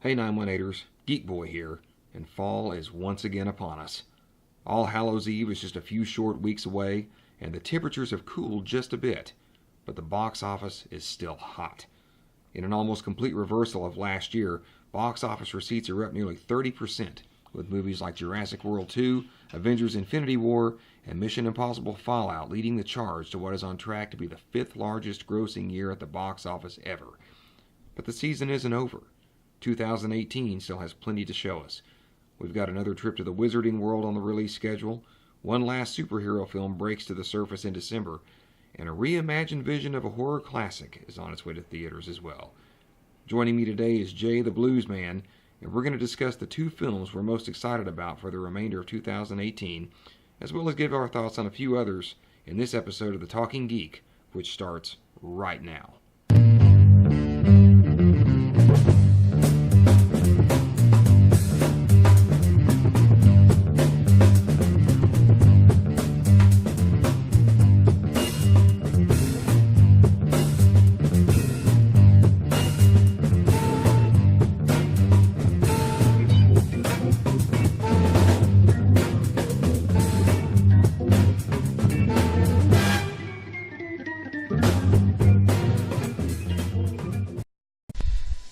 Hey 918ers, Geek Boy here, and fall is once again upon us. All Hallows Eve is just a few short weeks away, and the temperatures have cooled just a bit, but the box office is still hot. In an almost complete reversal of last year, box office receipts are up nearly 30%, with movies like Jurassic World 2, Avengers Infinity War, and Mission Impossible Fallout leading the charge to what is on track to be the 5th largest grossing year at the box office ever. But the season isn't over. 2018 still has plenty to show us. We've got another trip to the Wizarding World on the release schedule, one last superhero film breaks to the surface in December, and a reimagined vision of a horror classic is on its way to theaters as well. Joining me today is Jay the Blues Man, and we're going to discuss the two films we're most excited about for the remainder of 2018, as well as give our thoughts on a few others in this episode of The Talking Geek, which starts right now.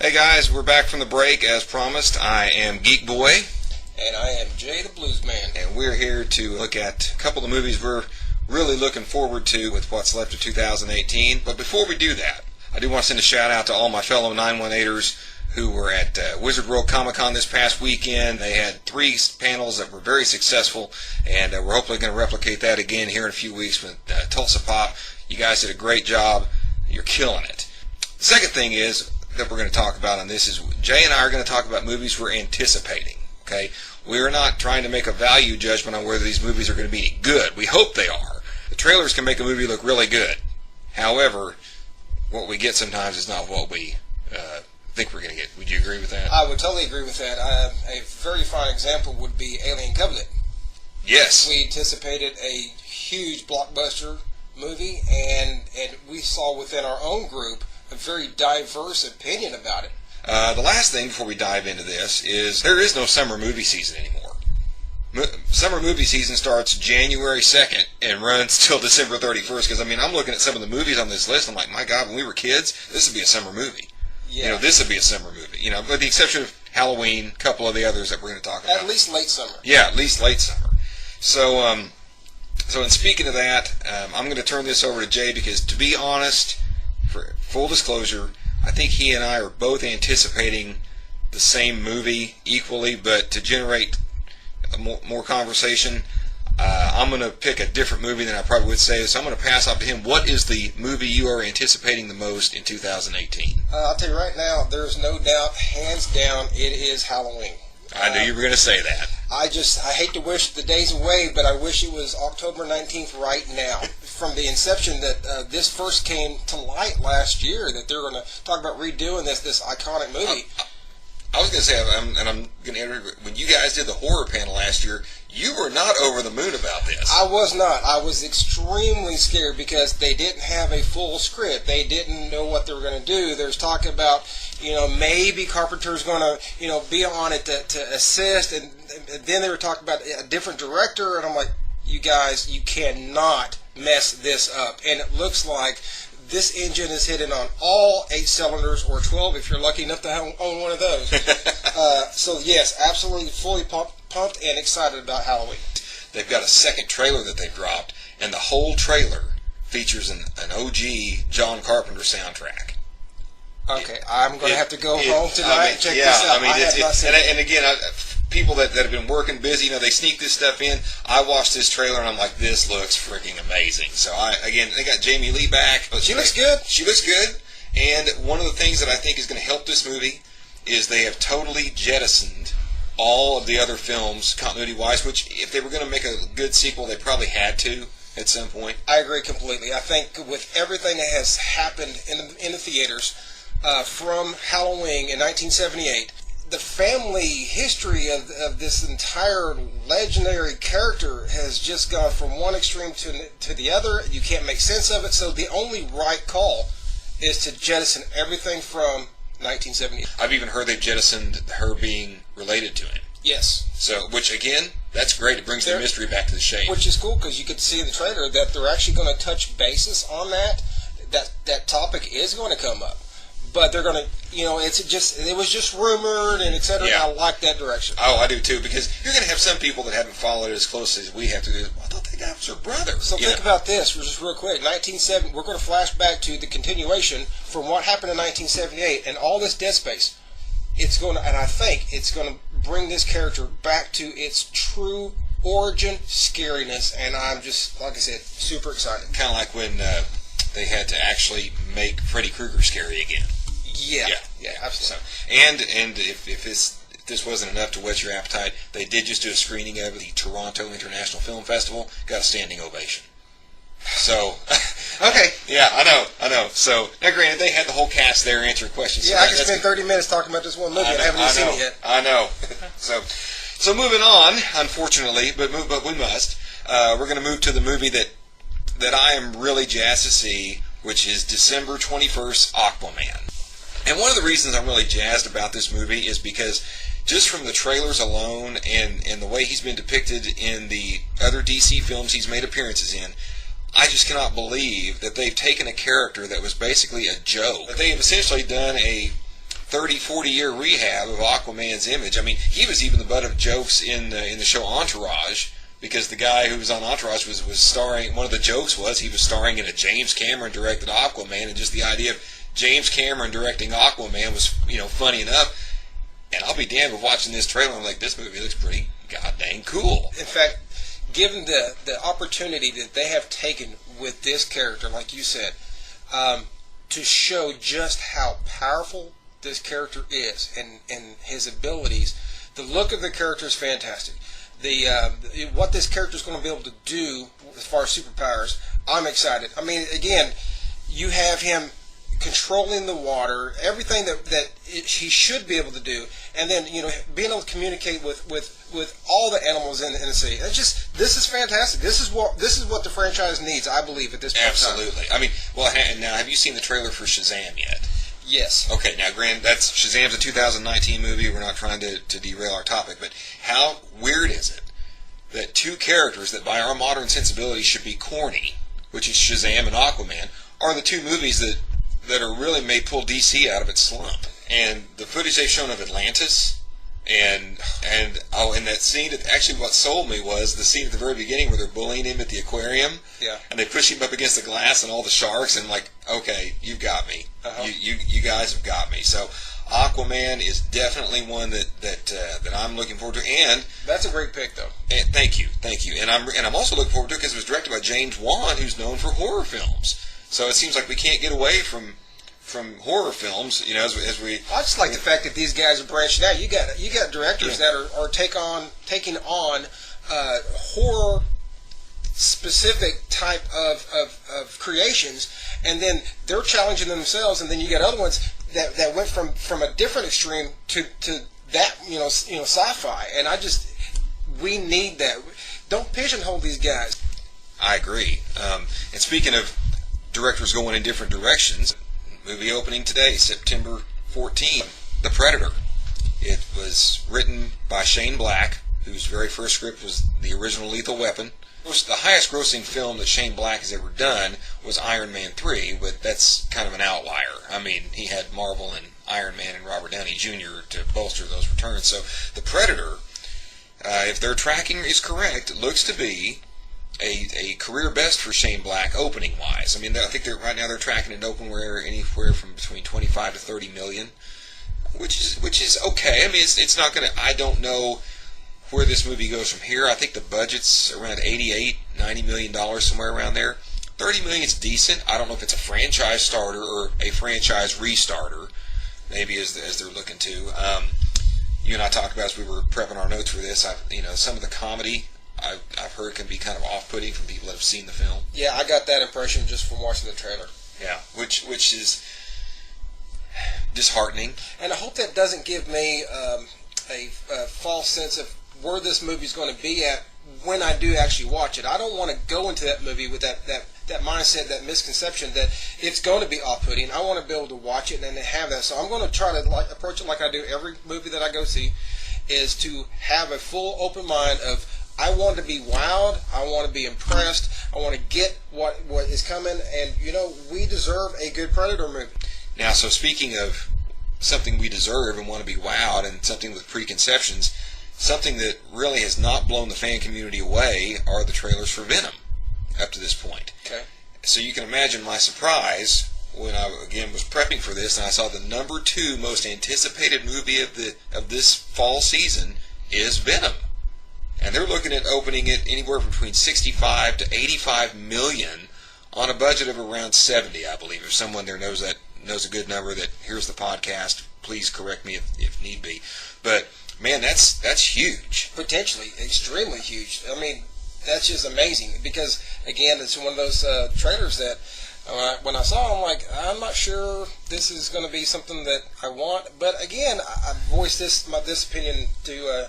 Hey guys, we're back from the break as promised. I am Geek Boy. And I am Jay the Blues Man. And we're here to look at a couple of the movies we're really looking forward to with what's left of 2018. But before we do that, I do want to send a shout out to all my fellow 918ers who were at Wizard World Comic Con this past weekend. They had 3 panels that were very successful, and we're hopefully going to replicate that again here in a few weeks with Tulsa Pop. You guys did a great job. You're killing it. The second thing is that we're going to talk about on this is Jay and I are going to talk about movies we're anticipating. Okay, we're not trying to make a value judgment on whether these movies are going to be good. We hope they are. The trailers can make a movie look really good. However, what we get sometimes is not what we think we're going to get. Would you agree with that? I would totally agree with that. A very fine example would be Alien Covenant. Yes. We anticipated a huge blockbuster movie, and we saw within our own group a very diverse opinion about it. The last thing before we dive into this is there is no summer movie season anymore. Summer movie season starts January 2nd and runs till December 31st, because, I mean, I'm looking at some of the movies on this list, I'm like, my God, when we were kids, this would be a summer movie. Yeah. You know, this would be a summer movie, you know, with the exception of Halloween, a couple of the others that we're going to talk about. At least late summer. Yeah, at least late summer. So in speaking of that, I'm going to turn this over to Jay because, to be honest, for full disclosure, I think he and I are both anticipating the same movie equally, but to generate more conversation, I'm going to pick a different movie than I probably would say, so I'm going to pass off to him. What is the movie you are anticipating the most in 2018? I'll tell you right now, there's no doubt, hands down, it is Halloween. I knew you were going to say that. I hate to wish the days away, but I wish it was October 19th right now. From the inception that this first came to light last year, that they're going to talk about redoing this iconic movie. I was going to say, and I'm going to enter, when you guys did the horror panel last year, you were not over the moon about this. I was not. I was extremely scared because they didn't have a full script. They didn't know what they were going to do. There's talk about, maybe Carpenter's going to, be on it to assist, and then they were talking about a different director, and I'm like, you guys, you cannot mess this up. And it looks like this engine is hitting on all 8 cylinders, or 12 if you're lucky enough to own one of those. So yes, absolutely fully pumped and excited about Halloween. They've got a second trailer that they've dropped, and the whole trailer features an OG John Carpenter soundtrack. Okay, I'm going to have to go home tonight and check this out. I have not seen it. And again, people that have been working busy, they sneak this stuff in. I watched this trailer and I'm like, this looks freaking amazing. So they got Jamie Lee back. But she looks good. She looks good. And one of the things that I think is going to help this movie is they have totally jettisoned all of the other films continuity-wise, which if they were going to make a good sequel, they probably had to at some point. I agree completely. I think with everything that has happened in the theaters from Halloween in 1978, the family history of this entire legendary character has just gone from one extreme to the other. You can't make sense of it, so the only right call is to jettison everything from 1970. I've even heard they've jettisoned her being related to him. Yes. So, which again, that's great. It brings the mystery back to the shade. Which is cool because you could see in the trailer that they're actually going to touch bases on that. That topic is going to come up, but they're going to, it was just rumored and etc. Yeah. I like that direction. Oh, I do too, because you're going to have some people that haven't followed it as closely as we have to. I thought that guy was her brother. So think about this, just real quick. 1970. We're going to flash back to the continuation from what happened in 1978 and all this dead space. It's going to, and I think it's going to bring this character back to its true origin scariness, and I'm just, like I said, super excited. Kind of like when they had to actually make Freddy Krueger scary again. Yeah, absolutely. So, and if this wasn't enough to whet your appetite, they did just do a screening of the Toronto International Film Festival. Got a standing ovation. So, okay. Yeah, I know. So, now granted, they had the whole cast there answering questions. Yeah, so I can spend 30 minutes talking about this one movie and I haven't even seen it yet. I know. So moving on, unfortunately, but we must. We're going to move to the movie that I am really jazzed to see, which is December 21st, Aquaman. And one of the reasons I'm really jazzed about this movie is because just from the trailers alone and the way he's been depicted in the other DC films he's made appearances in, I just cannot believe that they've taken a character that was basically a joke. That they have essentially done a 30, 40-year rehab of Aquaman's image. I mean, he was even the butt of jokes in the show Entourage, because the guy who was on Entourage was starring, one of the jokes was he was starring in a James Cameron-directed Aquaman, and just the idea of James Cameron directing Aquaman was, funny enough. And I'll be damned with watching this trailer, I'm like, this movie looks pretty goddamn cool. In fact, given the opportunity that they have taken with this character, like you said, to show just how powerful this character is and his abilities, the look of the character is fantastic. What this character is going to be able to do as far as superpowers, I'm excited. I mean, again, you have him controlling the water, everything that he should be able to do, and then being able to communicate with all the animals in the sea. This is fantastic. This is what the franchise needs, I believe, at this point. Absolutely. I mean, well, now have you seen the trailer for Shazam yet? Yes. Okay, now granted, Shazam's a 2019 movie. We're not trying to derail our topic, but how weird is it that two characters that by our modern sensibilities should be corny, which is Shazam and Aquaman, are the two movies that are really may pull DC out of its slump? And the footage they've shown of Atlantis, and that scene, actually what sold me was the scene at the very beginning where they're bullying him at the aquarium. Yeah. And they push him up against the glass and all the sharks, and like, okay, you've got me. Uh-huh. You guys have got me. So Aquaman is definitely one that I'm looking forward to, and that's a great pick, though. And thank you, and I'm also looking forward to it because it was directed by James Wan, who's known for horror films. So it seems like we can't get away from horror films, as we. I just like the fact that these guys are branching out. You got directors that are taking on horror specific type of creations, and then they're challenging themselves, and then you got other ones that went from a different extreme to that sci-fi, and we need that. Don't pigeonhole these guys. I agree. And speaking of directors going in different directions, movie opening today, September 14th, The Predator. It was written by Shane Black, whose very first script was the original Lethal Weapon. The highest grossing film that Shane Black has ever done was Iron Man 3, but that's kind of an outlier. I mean, he had Marvel and Iron Man and Robert Downey Jr. to bolster those returns. So The Predator, if their tracking is correct, looks to be a career best for Shane Black opening wise. I mean, I think right now they're tracking it openware anywhere from between 25 to 30 million, which is okay. I mean, it's not gonna. I don't know where this movie goes from here. I think the budget's around $88-90 million, somewhere around there. 30 million is decent. I don't know if it's a franchise starter or a franchise restarter, maybe as they're looking to. You and I talked about as we were prepping our notes for this. Some of the comedy I've heard can be kind of off-putting from people that have seen the film. Yeah, I got that impression just from watching the trailer. Yeah, which is disheartening. And I hope that doesn't give me a false sense of where this movie's going to be at when I do actually watch it. I don't want to go into that movie with that that mindset, that misconception that it's going to be off-putting. I want to be able to watch it and have that. So I'm going to try to approach it like I do every movie that I go see, is to have a full open mind of, I want to be wowed, I want to be impressed, I want to get what is coming, and we deserve a good Predator movie. Now, so speaking of something we deserve and want to be wowed, and something with preconceptions, something that really has not blown the fan community away are the trailers for Venom up to this point. Okay. So you can imagine my surprise when I again was prepping for this and I saw the number 2 most anticipated movie of this fall season is Venom. And they're looking at opening it anywhere between 65 to 85 million on a budget of around 70, I believe. If someone there knows a good number that hears the podcast, please correct me if need be. But man, that's huge. Potentially extremely huge. I mean, that's just amazing because, again, it's one of those trailers that when I saw, I'm like, I'm not sure this is going to be something that I want. But again, I voiced this opinion to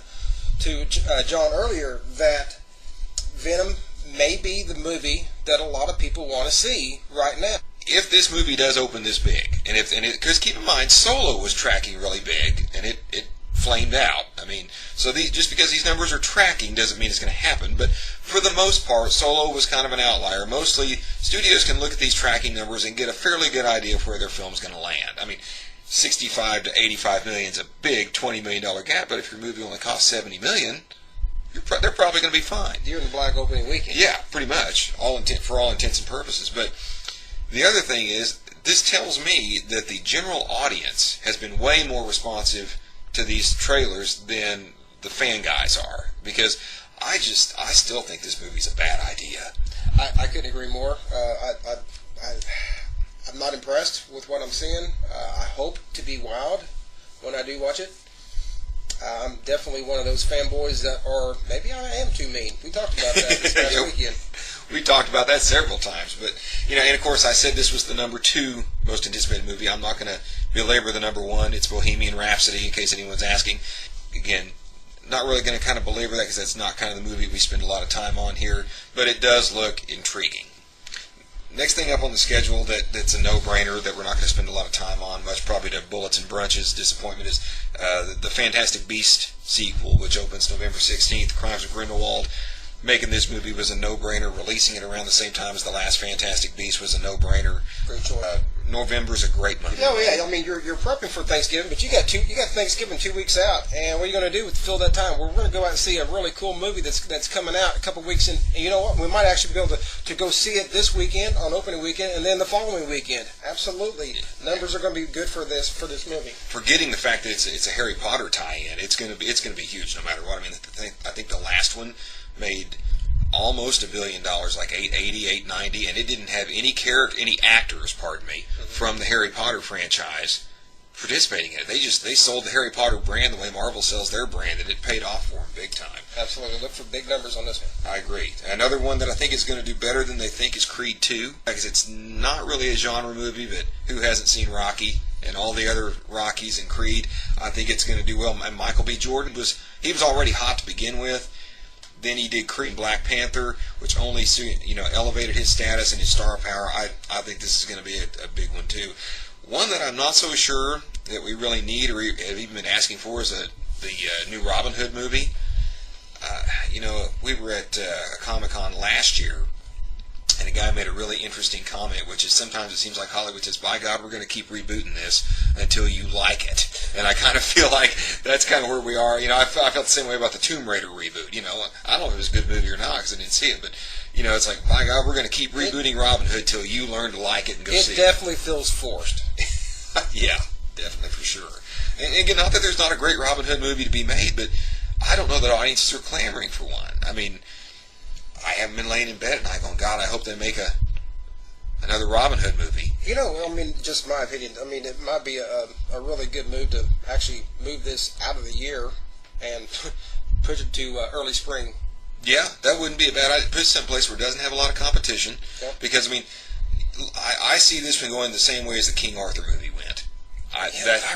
John earlier, that Venom may be the movie that a lot of people want to see right now. If this movie does open this big, because keep in mind, Solo was tracking really big, and it flamed out. I mean, so just because these numbers are tracking doesn't mean it's going to happen, but for the most part, Solo was kind of an outlier. Mostly, studios can look at these tracking numbers and get a fairly good idea of where their film's going to land. I mean, 65 to 85 million is a big $20 million gap, but if your movie only costs 70 million, they're probably going to be fine. You're in the black opening weekend. Yeah, pretty much, for all intents and purposes. But the other thing is, this tells me that the general audience has been way more responsive to these trailers than the fan guys are, because I still think this movie's a bad idea. I couldn't agree more. I'm not impressed with what I'm seeing. I hope to be wowed when I do watch it. I'm definitely one of those fanboys that are, maybe I am too mean. We talked about that this past weekend. We talked about that several times, but and of course I said this was the number 2 most anticipated movie. I'm not going to belabor the number 1. It's Bohemian Rhapsody, in case anyone's asking. Again, not really going to kind of belabor that because that's not kind of the movie we spend a lot of time on here, but it does look intriguing. Next thing up on the schedule that's a no-brainer that we're not going to spend a lot of time on, much probably to Bullets and Brunch's disappointment, is the Fantastic Beast sequel, which opens November 16th, Crimes of Grindelwald. Making this movie was a no-brainer. Releasing it around the same time as the last Fantastic Beast was a no-brainer. Great choice. November's a great month. Oh yeah, I mean you're prepping for Thanksgiving, but you got Thanksgiving 2 weeks out, and what are you going to do to fill that time? We're going to go out and see a really cool movie that's coming out a couple weeks in, and you know what? We might actually be able to go see it this weekend on opening weekend, and then the following weekend. Absolutely, numbers are going to be good for this movie. Forgetting the fact that it's a Harry Potter tie-in, it's going to be huge no matter what. I mean, I think the last one made almost $1 billion, like 890, and it didn't have any actors, from the Harry Potter franchise participating in it. They sold the Harry Potter brand the way Marvel sells their brand, and it paid off for them big time. Absolutely. Look for big numbers on this one. I agree. Another one that I think is going to do better than they think is Creed 2, because it's not really a genre movie, but who hasn't seen Rocky and all the other Rockies and Creed? I think it's going to do well. And Michael B. Jordan was already hot to begin with. Then he did Creed and Black Panther, which only elevated his status and his star power. I think this is going to be a big one too. One that I'm not so sure that we really need or have even been asking for is the new Robin Hood movie. We were at Comic-Con last year, and a guy made a really interesting comment, which is sometimes it seems like Hollywood says, by God, we're going to keep rebooting this until you like it. And I kind of feel like that's kind of where we are. I felt the same way about the Tomb Raider reboot. I don't know if it was a good movie or not because I didn't see it, but it's like, by God, we're going to keep rebooting Robin Hood till you learn to like it and go see it. It definitely feels forced. Yeah, definitely, for sure. And again, not that there's not a great Robin Hood movie to be made, but I don't know that audiences are clamoring for one. I mean, I haven't been laying in bed at night going, God, I hope they make another Robin Hood movie. Just my opinion, it might be a really good move to actually move this out of the year and push it to early spring. Yeah, that wouldn't be a bad idea. Put it someplace where it doesn't have a lot of competition. Yep. Because, I see this one going the same way as the King Arthur movie went. I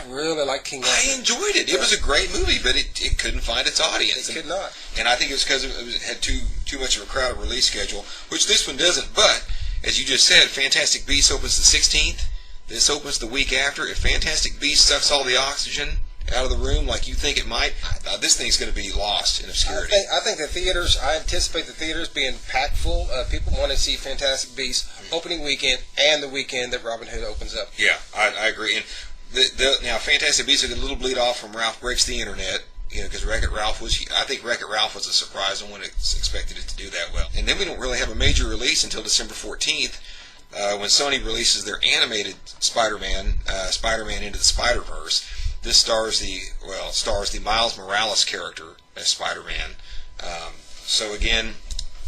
really like King Arthur. I enjoyed it. It was a great movie, but it couldn't find its audience. It could not. And I think it was because it had too much of a crowded release schedule, which this one doesn't. But as you just said, Fantastic Beasts opens the 16th. This opens the week after. If Fantastic Beasts sucks all the oxygen out of the room like you think it might, this thing's going to be lost in obscurity. I think the theaters, I anticipate the theaters being packed full. People want to see Fantastic Beasts opening weekend and the weekend that Robin Hood opens up. Yeah, I agree. And now Fantastic Beasts will get a little bleed off from Ralph Breaks the Internet, because Wreck-It Ralph I think Wreck-It Ralph was a surprise. No one expected it to do that well. And then we don't really have a major release until December 14th, when Sony releases their animated Spider-Man Into the Spider-Verse. This stars the Miles Morales character as Spider-Man. So again,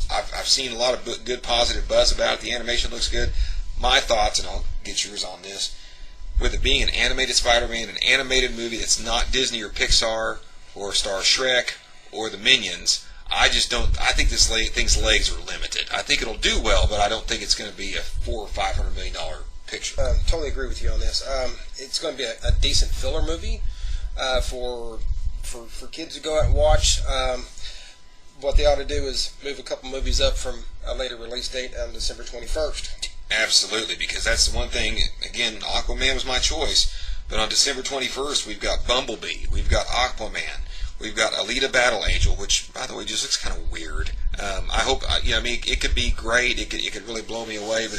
I've seen a lot of good positive buzz about it. The animation looks good. My thoughts, and I'll get yours on this, with it being an animated Spider-Man, an animated movie that's not Disney or Pixar or stars Shrek or the Minions, I think this thing's legs are limited. I think it'll do well, but I don't think it's going to be a $400 or $500 million picture. Totally agree with you on this. It's going to be a decent filler movie for kids to go out and watch. What they ought to do is move a couple movies up from a later release date on December 21st. Absolutely, because that's the one thing. Again, Aquaman was my choice, but on December 21st we've got Bumblebee, we've got Aquaman, we've got Alita Battle Angel, which, by the way, just looks kind of weird. I hope, it could be great. It could really blow me away, but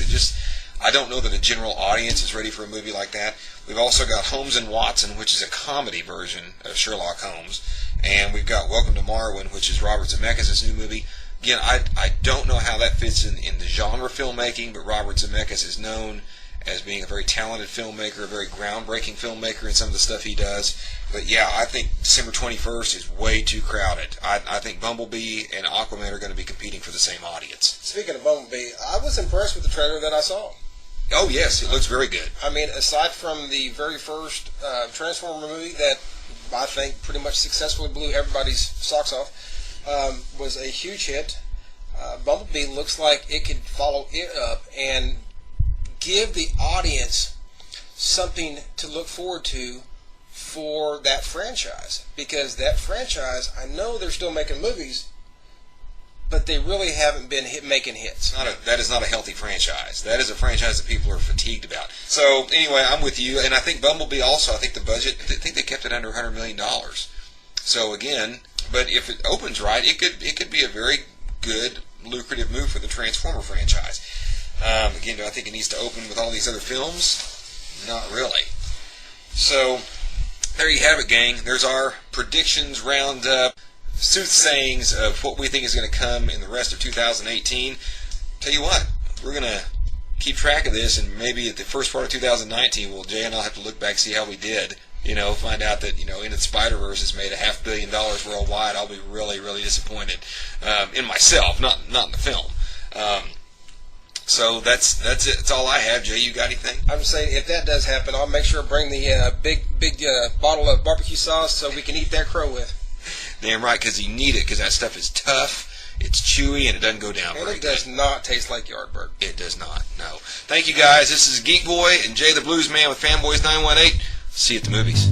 I don't know that a general audience is ready for a movie like that. We've also got Holmes and Watson, which is a comedy version of Sherlock Holmes, and we've got Welcome to Marwen, which is Robert Zemeckis' new movie. Again, I don't know how that fits in the genre filmmaking, but Robert Zemeckis is known as being a very talented filmmaker, a very groundbreaking filmmaker in some of the stuff he does. But yeah, I think December 21st is way too crowded. I think Bumblebee and Aquaman are going to be competing for the same audience. Speaking of Bumblebee, I was impressed with the trailer that I saw. Oh yes, it looks very good. I mean, aside from the very first Transformer movie that I think pretty much successfully blew everybody's socks off, was a huge hit. Bumblebee looks like it could follow it up and give the audience something to look forward to for that franchise. Because that franchise, I know they're still making movies, but they really haven't been making hits. That is not a healthy franchise. That is a franchise that people are fatigued about. So anyway, I'm with you, and I think Bumblebee also, I think the budget, I think they kept it under $100 million. So again, but if it opens right, it could be a very good, lucrative move for the Transformer franchise. Again, do I think it needs to open with all these other films? Not really. So there you have it, gang. There's our predictions roundup, soothsayings of what we think is going to come in the rest of 2018. Tell you what, we're going to keep track of this, and maybe at the first part of 2019, Jay and I'll have to look back, see how we did. Find out that, Into the Spider-Verse has made $500 million worldwide. I'll be really, really disappointed in myself, not in the film. So that's it. That's all I have. Jay, you got anything? I'm saying if that does happen, I'll make sure to bring the big bottle of barbecue sauce so we can eat that crow with. Damn right, because you need it, because that stuff is tough, it's chewy, and it doesn't go down and very it good. does not taste like Yardbird. It does not, no. Thank you, guys. This is Geek Boy and Jay the Blues Man with Fanboys 918. See you at the movies.